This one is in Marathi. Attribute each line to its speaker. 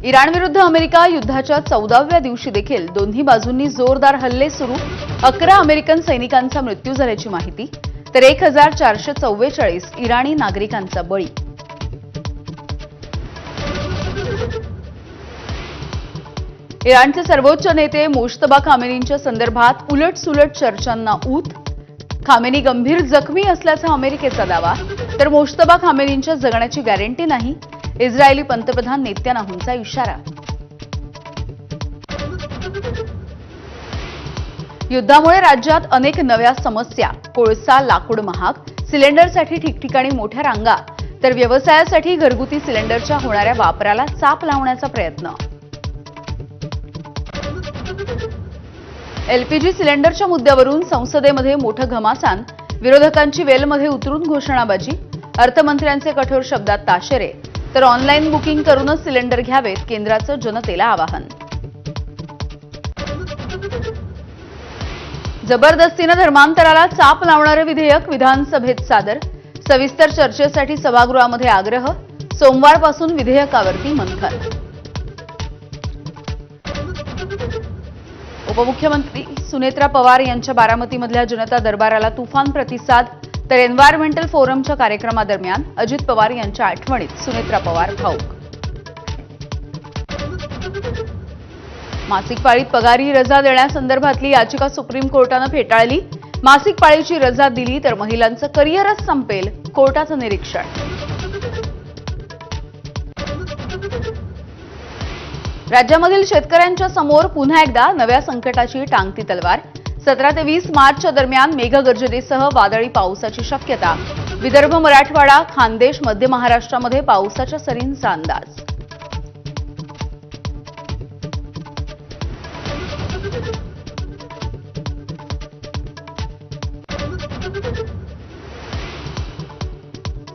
Speaker 1: इराणविरुद्ध अमेरिका युद्धाच्या 14व्या दिवशी देखील दोन्ही बाजूंनी जोरदार हल्ले सुरू। 11 अमेरिकन सैनिकांचा मृत्यू झाल्याची माहिती, तर 1444 इराणी नागरिकांचा बळी। इराणचे सर्वोच्च नेते मुश्तबा खामेनींच्या संदर्भात उलटसुलट चर्चांना ऊत। खामेनी गंभीर जखमी असल्याचा अमेरिकेचा दावा, तर मुश्तबा खामेनींच्या जगण्याची गॅरंटी नाही। इस्रायली पंतप्रधान नेत्यानाहूंचा इशारा। युद्धामुळे राज्यात अनेक नव्या समस्या। कोळसा, लाकूड महाग, सिलेंडरसाठी ठिकठिकाणी मोठ्या रांगा, तर व्यवसायासाठी घरगुती सिलेंडरच्या होणाऱ्या वापराला चाप लावण्याचा प्रयत्न। एलपीजी सिलेंडरच्या मुद्द्यावरून संसदेमध्ये मोठं घमासान। विरोधकांची वेलमध्ये उतरून घोषणाबाजी। अर्थमंत्र्यांचे कठोर शब्दात ताशेरे, तर ऑनलाईन बुकिंग करूनच सिलेंडर घ्यावेत, केंद्राचं जनतेला आवाहन। जबरदस्तीनं धर्मांतराला चाप लावणारे विधेयक विधानसभेत सादर। सविस्तर चर्चेसाठी सभागृहामध्ये आग्रह। सोमवारपासून विधेयकावरती मंथन। उपमुख्यमंत्री सुनेत्रा पवार यांच्या बारामतीमधल्या जनता दरबाराला तुफान प्रतिसाद, तर एन्व्हायरमेंटल फोरमच्या कार्यक्रमादरम्यान अजित पवार यांच्या आठवणीत सुनेत्रा पवार भाऊक। मासिक पाळीत पगारी रजा देण्यासंदर्भातली याचिका सुप्रीम कोर्टानं फेटाळली। मासिक पाळीची रजा दिली तर महिलांचं करिअरच संपेल, कोर्टाचं निरीक्षण। राज्यामधील शेतकऱ्यांच्या समोर पुन्हा एकदा नव्या संकटाची टांगती तलवार। 17 ते 20 मार्चच्या दरम्यान मेघगर्जनेसह वादळी पावसाची शक्यता। विदर्भ, मराठवाडा, खानदेश, मध्य महाराष्ट्रामध्ये पावसाच्या सरींचा अंदाज।